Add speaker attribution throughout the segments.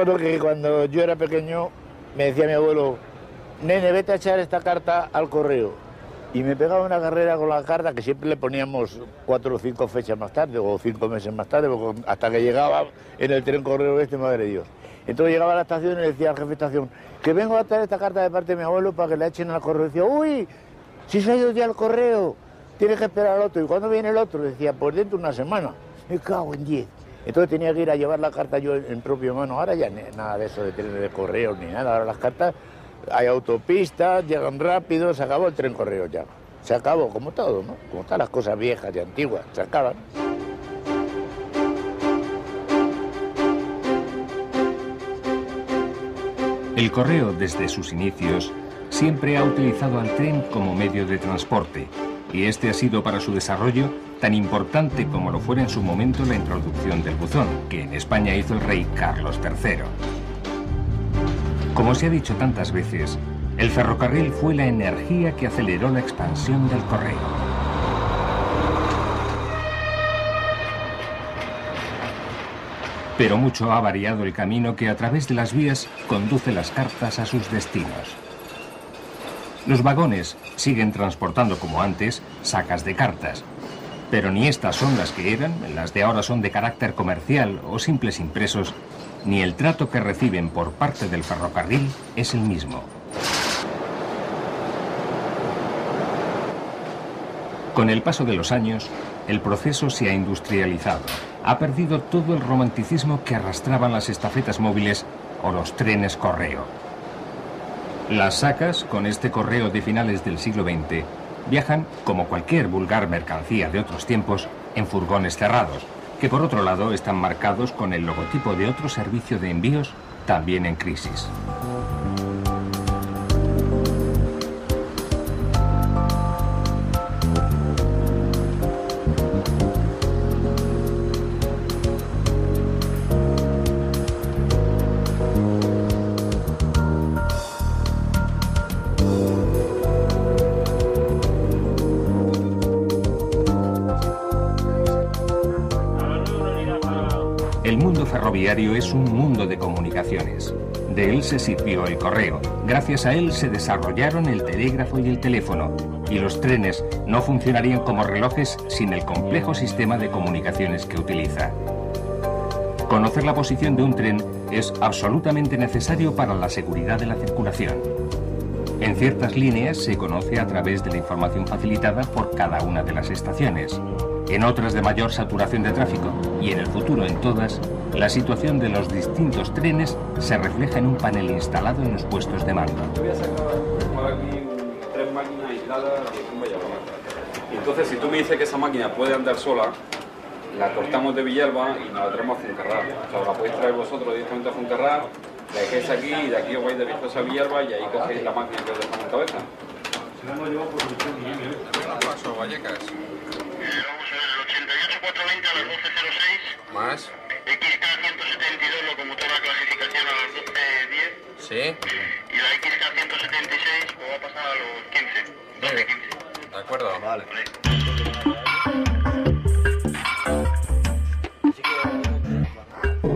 Speaker 1: acuerdo que cuando yo era pequeño me decía mi abuelo, nene, vete a echar esta carta al correo. Y me pegaba una carrera con la carta que siempre le poníamos 4 o 5 fechas más tarde o 5 meses más tarde, hasta que llegaba en el tren correo madre de Dios. Entonces llegaba a la estación y le decía al jefe de estación, que vengo a traer esta carta de parte de mi abuelo para que la echen al correo. Y decía, uy, si se ha ido ya al correo, tienes que esperar al otro. ¿Y cuándo viene el otro? Decía, pues dentro de una semana. Me cago en 10. Entonces tenía que ir a llevar la carta yo en propia mano. Ahora ya nada de eso de trenes de correo ni nada. Ahora las cartas, hay autopistas, llegan rápido, se acabó el tren correo ya. Se acabó, como todo, ¿no? Como todas las cosas viejas y antiguas, se acaban.
Speaker 2: El correo, desde sus inicios, siempre ha utilizado al tren como medio de transporte, y este ha sido para su desarrollo tan importante como lo fuera en su momento la introducción del buzón, que en España hizo el rey Carlos III. Como se ha dicho tantas veces, el ferrocarril fue la energía que aceleró la expansión del correo. Pero mucho ha variado el camino que a través de las vías conduce las cartas a sus destinos. Los vagones siguen transportando como antes sacas de cartas, pero ni estas son las que eran, las de ahora son de carácter comercial o simples impresos, ni el trato que reciben por parte del ferrocarril es el mismo. Con el paso de los años, el proceso se ha industrializado, ha perdido todo el romanticismo que arrastraban las estafetas móviles o los trenes correo. Las sacas, con este correo de finales del siglo XX, viajan, como cualquier vulgar mercancía de otros tiempos, en furgones cerrados, que por otro lado están marcados con el logotipo de otro servicio de envíos también en crisis. El mundo ferroviario es un mundo de comunicaciones. De él se sirvió el correo. Gracias a él se desarrollaron el telégrafo y el teléfono. Y los trenes no funcionarían como relojes sin el complejo sistema de comunicaciones que utiliza. Conocer la posición de un tren es absolutamente necesario para la seguridad de la circulación. En ciertas líneas se conoce a través de la información facilitada por cada una de las estaciones. En otras de mayor saturación de tráfico, y en el futuro en todas, la situación de los distintos trenes se refleja en un panel instalado en los puestos de mando.
Speaker 3: Voy a sacar aquí 3 máquinas aisladas de un Villalba. Y entonces, si tú me dices que esa máquina puede andar sola, la cortamos de Villalba y nos la traemos a Fuencarral. O sea, la podéis traer vosotros directamente a Fuencarral, la dejéis aquí y de aquí os vais de Vistosa a Villalba y ahí cogéis la máquina que os dejamos en cabeza.
Speaker 4: Si no, llevo por el
Speaker 5: Paso, Vallecas.
Speaker 6: Vamos a ver, el 88-420 a las 12.06.
Speaker 5: Más.
Speaker 6: XK-172, locomotora clasificación a las 12.10.
Speaker 5: Sí.
Speaker 6: Y la XK-176 pues va a pasar a los 15. 12.15.
Speaker 5: De acuerdo. Vale.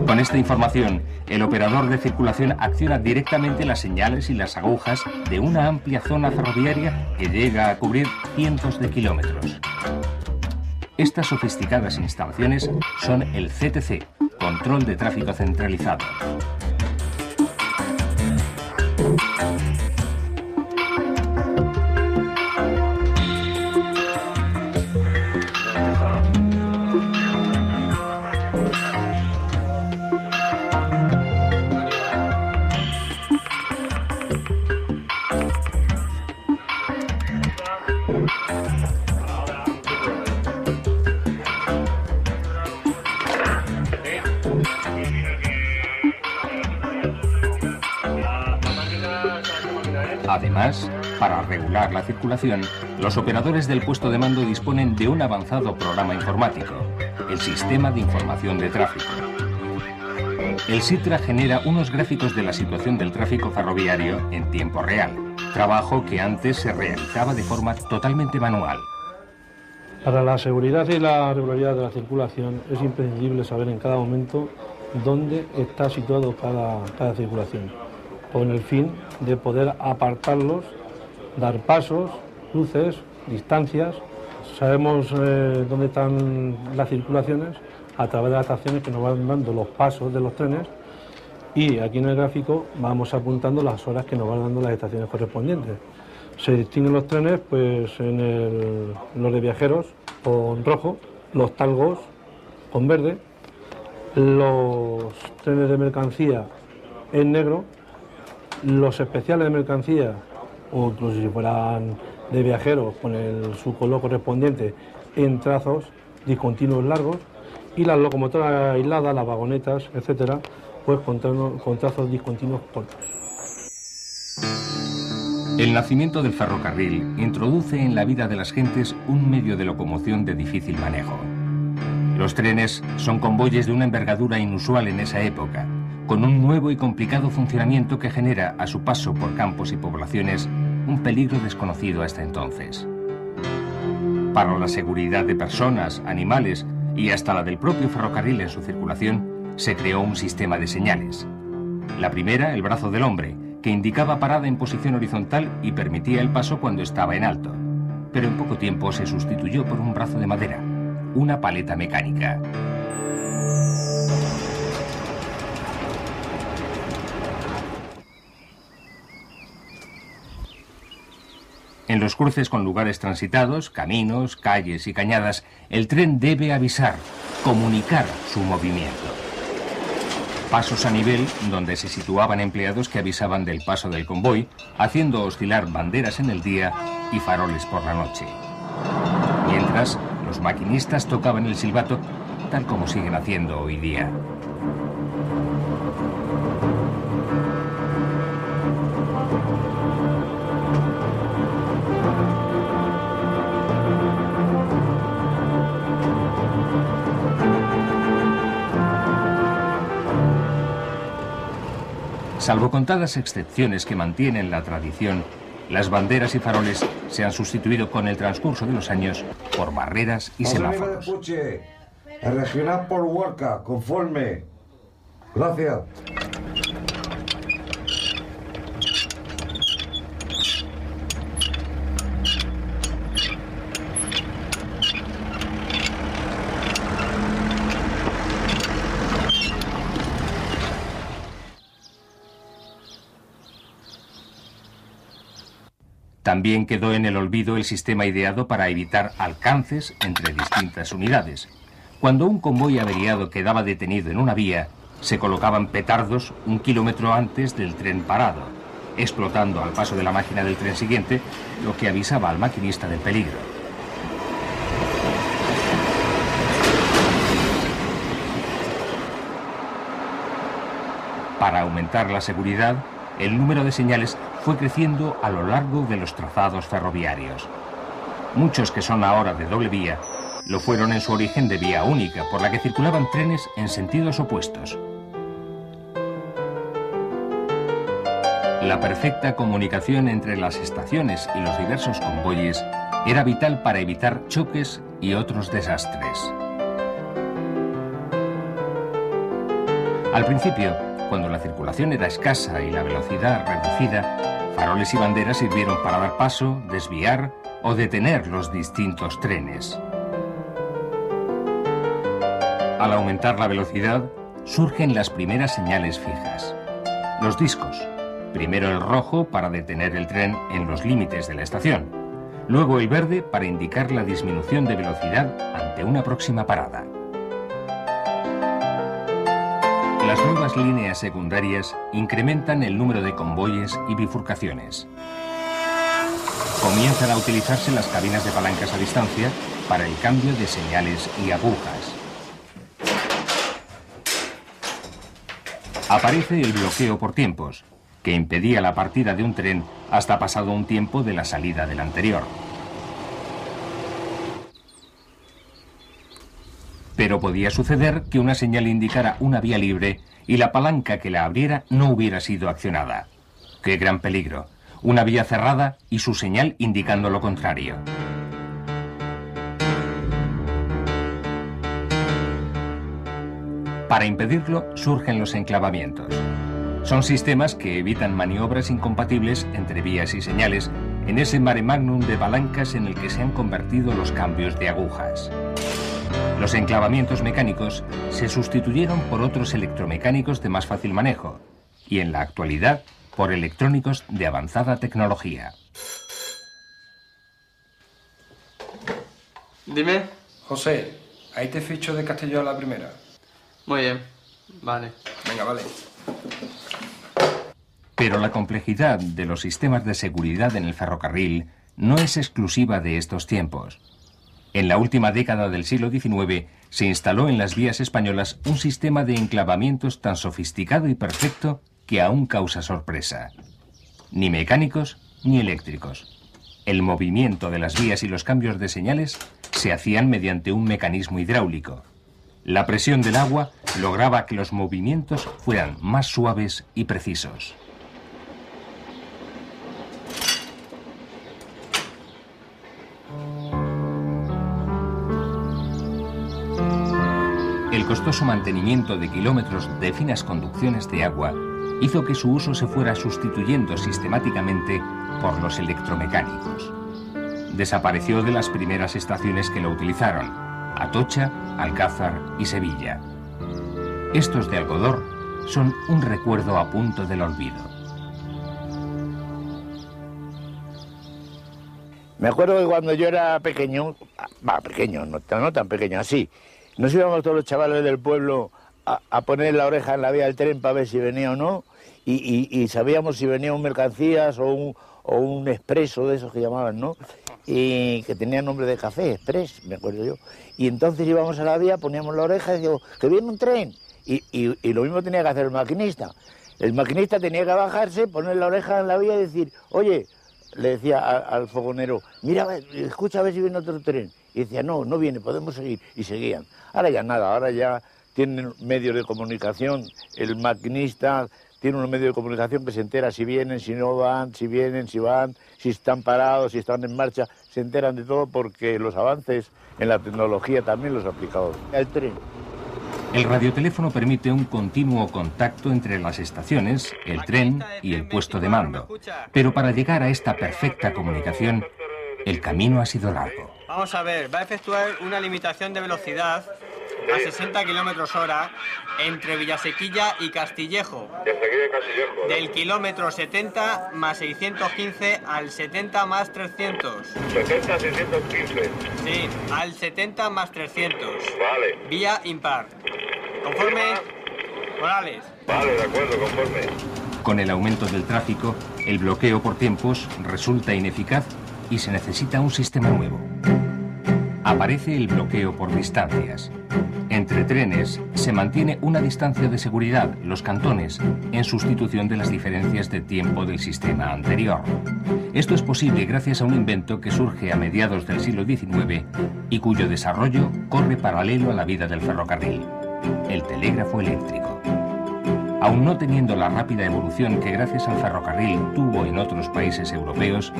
Speaker 2: Con esta información, el operador de circulación acciona directamente las señales y las agujas de una amplia zona ferroviaria que llega a cubrir cientos de kilómetros. Estas sofisticadas instalaciones son el CTC, Control de Tráfico Centralizado. Además, para regular la circulación, los operadores del puesto de mando disponen de un avanzado programa informático, el Sistema de Información de Tráfico. El SITRA genera unos gráficos de la situación del tráfico ferroviario en tiempo real, trabajo que antes se realizaba de forma totalmente manual.
Speaker 4: Para la seguridad y la regularidad de la circulación es imprescindible saber en cada momento
Speaker 5: dónde está situado cada circulación, con el fin de poder apartarlos, dar pasos, luces, distancias. Sabemos dónde están las circulaciones a través de las estaciones que nos van dando los pasos de los trenes, y aquí en el gráfico vamos apuntando las horas que nos van dando las estaciones correspondientes. Se distinguen los trenes pues los de viajeros con rojo, los talgos con verde, los trenes de mercancía en negro, los especiales de mercancía, o incluso si fueran de viajeros con su color correspondiente, en trazos discontinuos largos, y las locomotoras aisladas, las vagonetas, etcétera, pues con trazos discontinuos cortos.
Speaker 2: El nacimiento del ferrocarril introduce en la vida de las gentes un medio de locomoción de difícil manejo. Los trenes son convoyes de una envergadura inusual en esa época, con un nuevo y complicado funcionamiento que genera a su paso por campos y poblaciones un peligro desconocido hasta entonces. Para la seguridad de personas, animales y hasta la del propio ferrocarril en su circulación, se creó un sistema de señales. La primera, el brazo del hombre, que indicaba parada en posición horizontal y permitía el paso cuando estaba en alto. Pero en poco tiempo se sustituyó por un brazo de madera, una paleta mecánica. En los cruces con lugares transitados, caminos, calles y cañadas, el tren debe avisar, comunicar su movimiento. Pasos a nivel donde se situaban empleados que avisaban del paso del convoy, haciendo oscilar banderas en el día y faroles por la noche. Mientras, los maquinistas tocaban el silbato, tal como siguen haciendo hoy día. Salvo contadas excepciones que mantienen la tradición, las banderas y faroles se han sustituido con el transcurso de los años por barreras y semáforos.
Speaker 7: El regional por Huarca, conforme. Gracias.
Speaker 2: También quedó en el olvido el sistema ideado para evitar alcances entre distintas unidades. Cuando un convoy averiado quedaba detenido en una vía, se colocaban petardos 1 kilómetro antes del tren parado, explotando al paso de la máquina del tren siguiente, lo que avisaba al maquinista del peligro. Para aumentar la seguridad, el número de señales fue creciendo a lo largo de los trazados ferroviarios. Muchos que son ahora de doble vía lo fueron en su origen de vía única, por la que circulaban trenes en sentidos opuestos. La perfecta comunicación entre las estaciones y los diversos convoyes era vital para evitar choques y otros desastres. Al principio, cuando la circulación era escasa y la velocidad reducida, faroles y banderas sirvieron para dar paso, desviar o detener los distintos trenes. Al aumentar la velocidad, surgen las primeras señales fijas. Los discos. Primero el rojo para detener el tren en los límites de la estación. Luego el verde para indicar la disminución de velocidad ante una próxima parada. Las nuevas líneas secundarias incrementan el número de convoyes y bifurcaciones. Comienzan a utilizarse las cabinas de palancas a distancia para el cambio de señales y agujas. Aparece el bloqueo por tiempos, que impedía la partida de un tren hasta pasado un tiempo de la salida del anterior. Pero podía suceder que una señal indicara una vía libre y la palanca que la abriera no hubiera sido accionada. ¡Qué gran peligro! Una vía cerrada y su señal indicando lo contrario. Para impedirlo, surgen los enclavamientos. Son sistemas que evitan maniobras incompatibles entre vías y señales en ese mare magnum de palancas en el que se han convertido los cambios de agujas. Los enclavamientos mecánicos se sustituyeron por otros electromecánicos de más fácil manejo y en la actualidad por electrónicos de avanzada tecnología.
Speaker 8: Dime.
Speaker 9: José, ahí te ficho de Castelló a la primera.
Speaker 8: Muy bien, vale.
Speaker 9: Venga, vale.
Speaker 2: Pero la complejidad de los sistemas de seguridad en el ferrocarril no es exclusiva de estos tiempos. En la última década del siglo XIX se instaló en las vías españolas un sistema de enclavamientos tan sofisticado y perfecto que aún causa sorpresa. Ni mecánicos ni eléctricos. El movimiento de las vías y los cambios de señales se hacían mediante un mecanismo hidráulico. La presión del agua lograba que los movimientos fueran más suaves y precisos. El costoso mantenimiento de kilómetros de finas conducciones de agua hizo que su uso se fuera sustituyendo sistemáticamente por los electromecánicos. Desapareció de las primeras estaciones que lo utilizaron: Atocha, Alcázar y Sevilla. Estos de Algodor son un recuerdo a punto del olvido.
Speaker 1: Me acuerdo que cuando yo era pequeño, no tan pequeño, así, nos íbamos todos los chavales del pueblo a poner la oreja en la vía del tren para ver si venía o no, y sabíamos si venía un mercancías o un expreso de esos que llamaban, ¿no? Y que tenía nombre de café, express, me acuerdo yo. Y entonces íbamos a la vía, poníamos la oreja y decíamos, que viene un tren. Y lo mismo tenía que hacer el maquinista. El maquinista tenía que bajarse, poner la oreja en la vía y decir, oye, le decía al fogonero, mira, escucha a ver si viene otro tren. Y decía, no viene, podemos seguir. Y seguían. Ahora ya nada, ahora ya tienen medios de comunicación. El maquinista tiene unos medios de comunicación que se entera si vienen, si no van, si vienen, si van, si están parados, si están en marcha. Se enteran de todo porque los avances en la tecnología también los ha aplicado el tren.
Speaker 2: El radioteléfono permite un continuo contacto entre las estaciones, el tren y el puesto de mando. Pero para llegar a esta perfecta comunicación, el camino ha sido largo.
Speaker 8: Vamos a ver, va a efectuar una limitación de velocidad a 60 km/h entre Villasequilla y Castillejo. Del kilómetro 70 más 615 al 70 más 300.
Speaker 6: 70, 615.
Speaker 8: Sí, al 70 más 300.
Speaker 6: Vale.
Speaker 8: Vía impar. ¿Conforme? Morales.
Speaker 6: Vale, de acuerdo, conforme.
Speaker 2: Con el aumento del tráfico, el bloqueo por tiempos resulta ineficaz y se necesita un sistema nuevo. Aparece el bloqueo por distancias. Entre trenes se mantiene una distancia de seguridad, los cantones, en sustitución de las diferencias de tiempo del sistema anterior. Esto es posible gracias a un invento que surge a mediados del siglo XIX y cuyo desarrollo corre paralelo a la vida del ferrocarril: el telégrafo eléctrico. Aun no teniendo la rápida evolución que gracias al ferrocarril tuvo en otros países europeos,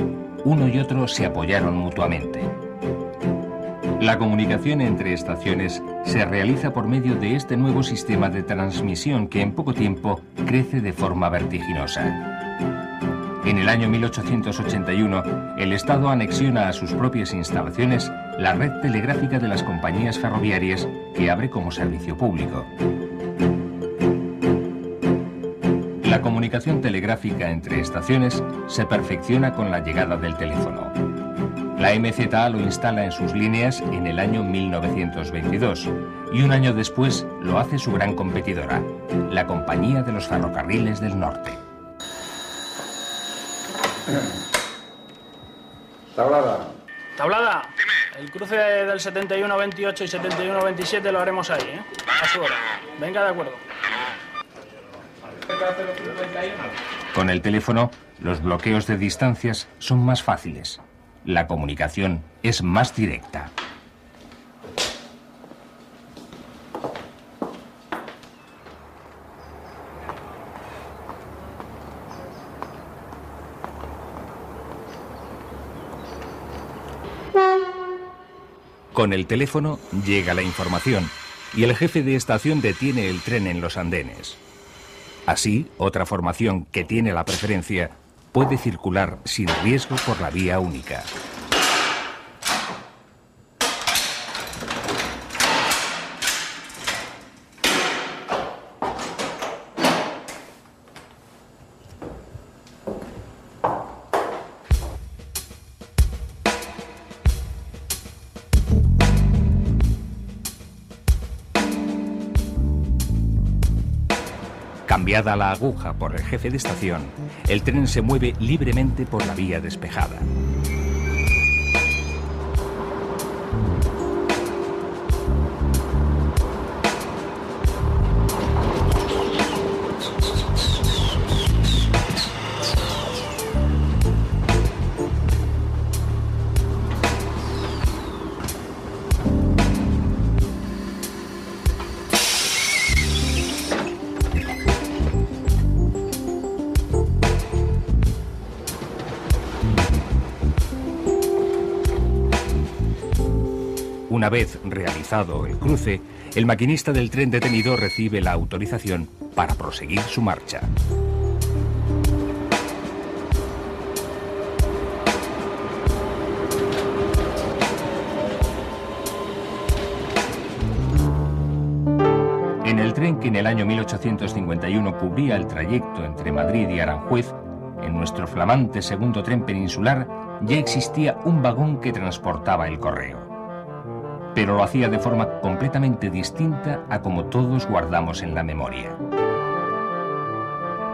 Speaker 2: uno y otro se apoyaron mutuamente. La comunicación entre estaciones se realiza por medio de este nuevo sistema de transmisión que en poco tiempo crece de forma vertiginosa. En el año 1881, el Estado anexiona a sus propias instalaciones la red telegráfica de las compañías ferroviarias que abre como servicio público. La comunicación telegráfica entre estaciones se perfecciona con la llegada del teléfono. La MZA lo instala en sus líneas en el año 1922 y un año después lo hace su gran competidora, la Compañía de los Ferrocarriles del Norte.
Speaker 7: Tablada.
Speaker 10: Tablada. El cruce del 71-28 y 71-27 lo haremos ahí, ¿eh? A su hora. Venga, de acuerdo.
Speaker 2: Con el teléfono, los bloqueos de distancias son más fáciles. La comunicación es más directa. Con el teléfono llega la información y el jefe de estación detiene el tren en los andenes. Así, otra formación que tiene la preferencia puede circular sin riesgo por la vía única. Cambiada la aguja por el jefe de estación, el tren se mueve libremente por la vía despejada. Una vez realizado el cruce, el maquinista del tren detenido recibe la autorización para proseguir su marcha. En el tren que en el año 1851 cubría el trayecto entre Madrid y Aranjuez, en nuestro flamante segundo tren peninsular ya existía un vagón que transportaba el correo. Pero lo hacía de forma completamente distinta a como todos guardamos en la memoria.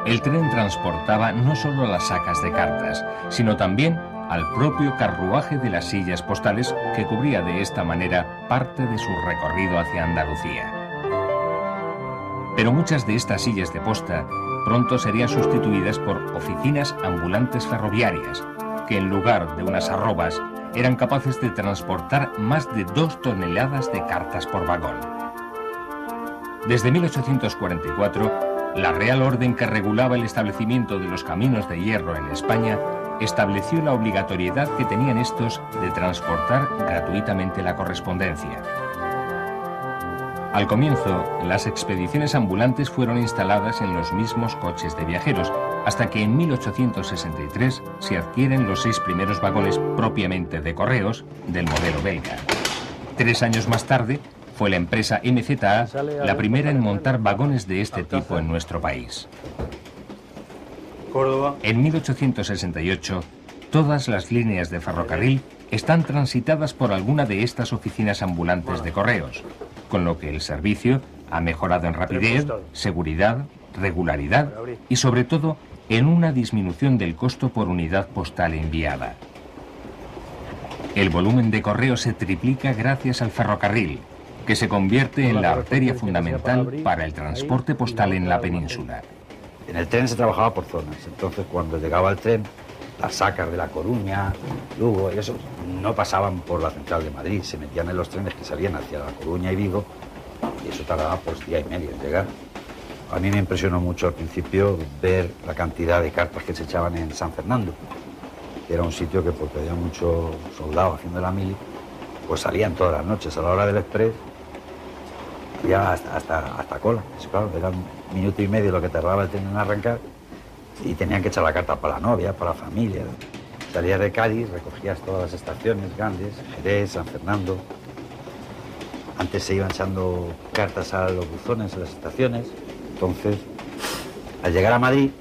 Speaker 2: El tren transportaba no solo las sacas de cartas, sino también al propio carruaje de las sillas postales que cubría de esta manera parte de su recorrido hacia Andalucía. Pero muchas de estas sillas de posta pronto serían sustituidas por oficinas ambulantes ferroviarias, que en lugar de unas arrobas eran capaces de transportar más de 2 toneladas de cartas por vagón. Desde 1844, la Real Orden que regulaba el establecimiento de los caminos de hierro en España estableció la obligatoriedad que tenían estos de transportar gratuitamente la correspondencia. Al comienzo, las expediciones ambulantes fueron instaladas en los mismos coches de viajeros, hasta que en 1863 se adquieren los 6 primeros vagones propiamente de correos del modelo belga. 3 años más tarde, fue la empresa MZA la primera en montar vagones de este tipo en nuestro país. En 1868, todas las líneas de ferrocarril están transitadas por alguna de estas oficinas ambulantes de correos, con lo que el servicio ha mejorado en rapidez, seguridad, regularidad y sobre todo en una disminución del costo por unidad postal enviada. El volumen de correo se triplica gracias al ferrocarril, que se convierte en la arteria fundamental para el transporte postal en la península.
Speaker 11: En el tren se trabajaba por zonas, entonces cuando llegaba el tren, las sacas de La Coruña, Lugo y eso, no pasaban por la central de Madrid, se metían en los trenes que salían hacia La Coruña y Vigo, y eso tardaba pues día y medio en llegar. A mí me impresionó mucho al principio ver la cantidad de cartas que se echaban en San Fernando, que era un sitio que porque había muchos soldados haciendo la mili, pues salían todas las noches a la hora del express, ya hasta cola. Eso, claro, era 1 minuto y medio lo que tardaba el tren en arrancar, y tenían que echar la carta para la novia, para la familia. Salías de Cádiz, recogías todas las estaciones grandes, Jerez, San Fernando. Antes se iban echando cartas a los buzones en las estaciones. Entonces, al llegar a Madrid,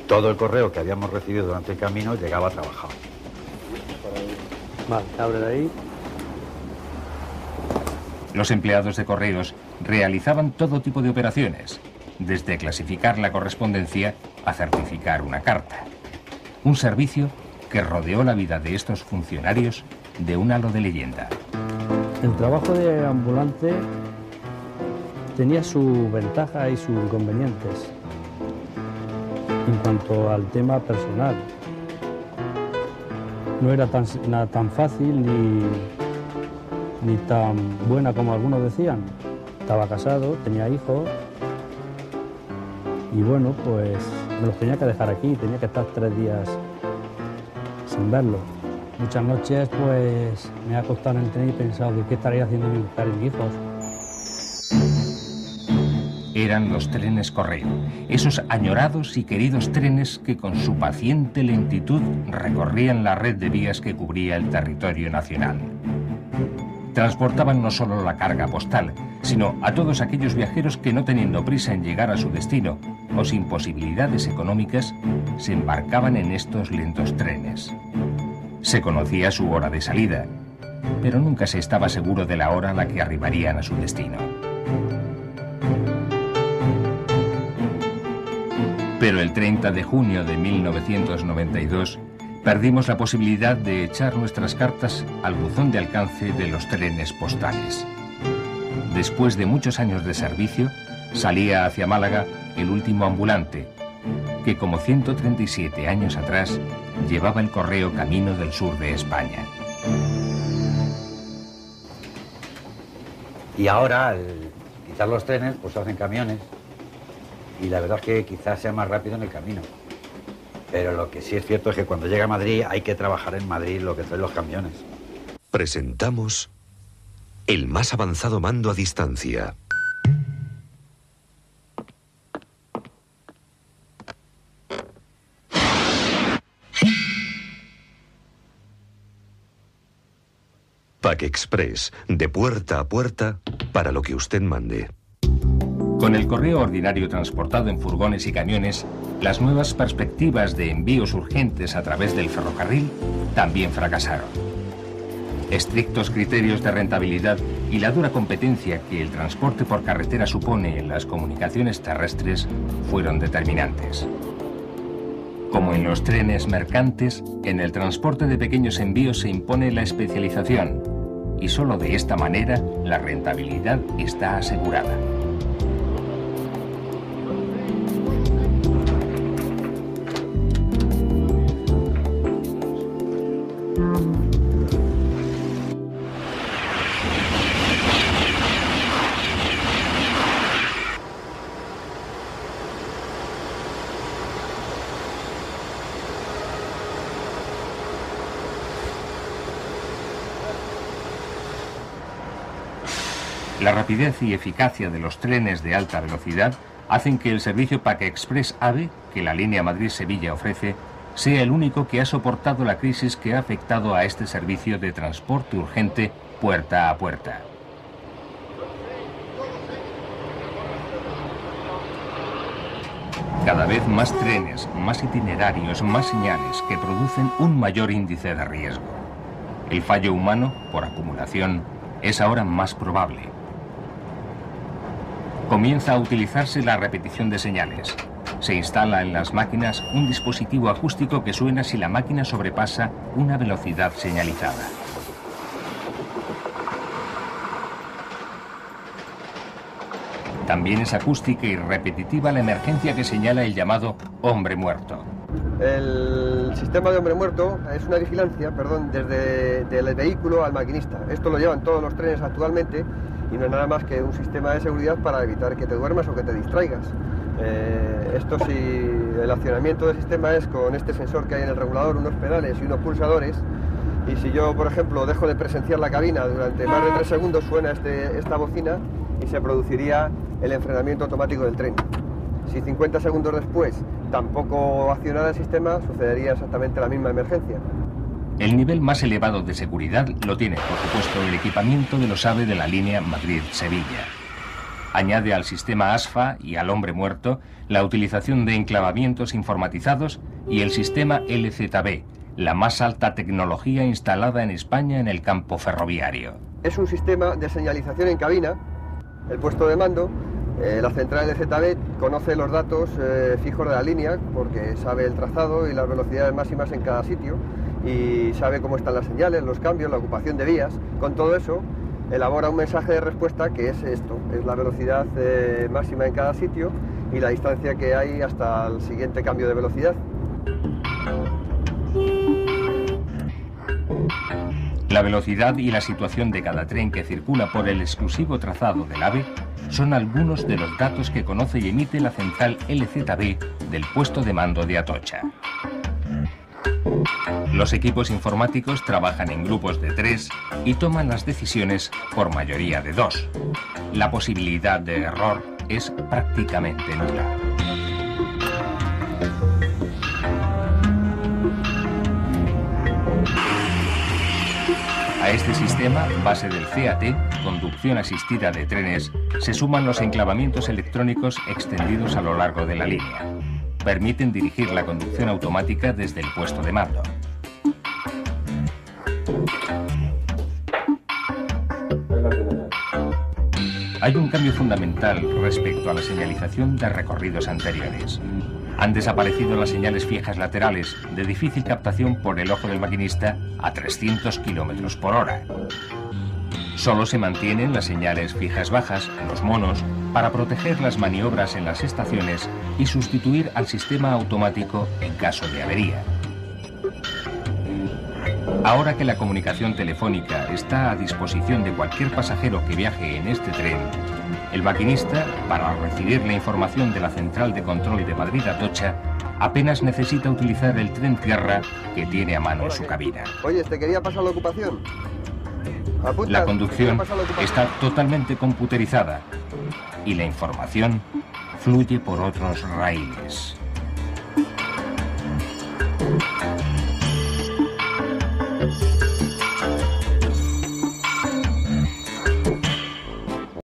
Speaker 11: todo el correo que habíamos recibido durante el camino llegaba trabajado.
Speaker 5: Vale, abre de ahí.
Speaker 2: Los empleados de correos realizaban todo tipo de operaciones, desde clasificar la correspondencia a certificar una carta. Un servicio que rodeó la vida de estos funcionarios de un halo de leyenda.
Speaker 5: El trabajo de ambulante tenía su ventaja y sus inconvenientes en cuanto al tema personal. No era tan fácil ni tan buena como algunos decían. Estaba casado, tenía hijos y bueno, pues me los tenía que dejar aquí, tenía que estar 3 días sin verlos. Muchas noches pues me he acostado en el tren y he pensado que qué estaría haciendo mi mujer y mis hijos.
Speaker 2: eran los trenes correo, esos añorados y queridos trenes que con su paciente lentitud recorrían la red de vías que cubría el territorio nacional. Transportaban no solo la carga postal, sino a todos aquellos viajeros que, no teniendo prisa en llegar a su destino o sin posibilidades económicas, se embarcaban en estos lentos trenes. Se conocía su hora de salida, pero nunca se estaba seguro de la hora a la que arribarían a su destino. Pero el 30 de junio de 1992 perdimos la posibilidad de echar nuestras cartas al buzón de alcance de los trenes postales. Después de muchos años de servicio, salía hacia Málaga el último ambulante, que como 137 años atrás llevaba el correo camino del sur de España.
Speaker 11: Y ahora, al quitar los trenes, pues se hacen camiones. Y la verdad es que quizás sea más rápido en el camino. Pero lo que sí es cierto es que cuando llega a Madrid hay que trabajar en Madrid lo que traen los camiones.
Speaker 12: Presentamos el más avanzado mando a distancia. Pack Express, de puerta a puerta, para lo que usted mande.
Speaker 2: Con el correo ordinario transportado en furgones y camiones, las nuevas perspectivas de envíos urgentes a través del ferrocarril también fracasaron. Estrictos criterios de rentabilidad y la dura competencia que el transporte por carretera supone en las comunicaciones terrestres fueron determinantes. Como en los trenes mercantes, en el transporte de pequeños envíos se impone la especialización y solo de esta manera la rentabilidad está asegurada. La rapidez y eficacia de los trenes de alta velocidad hacen que el servicio Pack Express AVE, que la línea Madrid-Sevilla ofrece, sea el único que ha soportado la crisis que ha afectado a este servicio de transporte urgente puerta a puerta. Cada vez más trenes, más itinerarios, más señales que producen un mayor índice de riesgo. El fallo humano, por acumulación, es ahora más probable. Comienza a utilizarse la repetición de señales. Se instala en las máquinas un dispositivo acústico que suena si la máquina sobrepasa una velocidad señalizada. También es acústica y repetitiva la emergencia que señala el llamado hombre muerto.
Speaker 13: El sistema de hombre muerto es una vigilancia, desde el vehículo al maquinista. Esto lo llevan todos los trenes actualmente y no es nada más que un sistema de seguridad para evitar que te duermas o que te distraigas. Esto, si el accionamiento del sistema es con este sensor que hay en el regulador, unos pedales y unos pulsadores, y si yo, por ejemplo, dejo de presenciar la cabina durante más de 3 segundos, suena esta bocina y se produciría el enfrenamiento automático del tren. Si 50 segundos después tampoco accionara el sistema, sucedería exactamente la misma emergencia.
Speaker 2: El nivel más elevado de seguridad lo tiene, por supuesto, el equipamiento de los AVE de la línea Madrid-Sevilla. Añade al sistema ASFA y al hombre muerto la utilización de enclavamientos informatizados y el sistema LZB, la más alta tecnología instalada en España en el campo ferroviario.
Speaker 13: Es un sistema de señalización en cabina. El puesto de mando, la central LZB, conoce los datos fijos de la línea porque sabe el trazado y las velocidades máximas en cada sitio y sabe cómo están las señales, los cambios, la ocupación de vías. Con todo eso, elabora un mensaje de respuesta que es esto, es la velocidad máxima en cada sitio y la distancia que hay hasta el siguiente cambio de velocidad.
Speaker 2: La velocidad y la situación de cada tren que circula por el exclusivo trazado del AVE son algunos de los datos que conoce y emite la central LZB del puesto de mando de Atocha. Los equipos informáticos trabajan en grupos de 3 y toman las decisiones por mayoría de 2. La posibilidad de error es prácticamente nula. A este sistema, base del CAT, conducción asistida de trenes, se suman los enclavamientos electrónicos extendidos a lo largo de la línea. Permiten dirigir la conducción automática desde el puesto de mando. Hay un cambio fundamental respecto a la señalización de recorridos anteriores. Han desaparecido las señales fijas laterales de difícil captación por el ojo del maquinista a 300 km por hora. Solo se mantienen las señales fijas bajas, los monos, para proteger las maniobras en las estaciones y sustituir al sistema automático en caso de avería. Ahora que la comunicación telefónica está a disposición de cualquier pasajero que viaje en este tren, el maquinista, para recibir la información de la central de control de Madrid-Atocha, apenas necesita utilizar el tren tierra que tiene a mano en su cabina.
Speaker 13: Oye, ¿te quería pasar la ocupación? ¿Apuntas?
Speaker 2: La conducción está totalmente computerizada y la información fluye por otros raíles.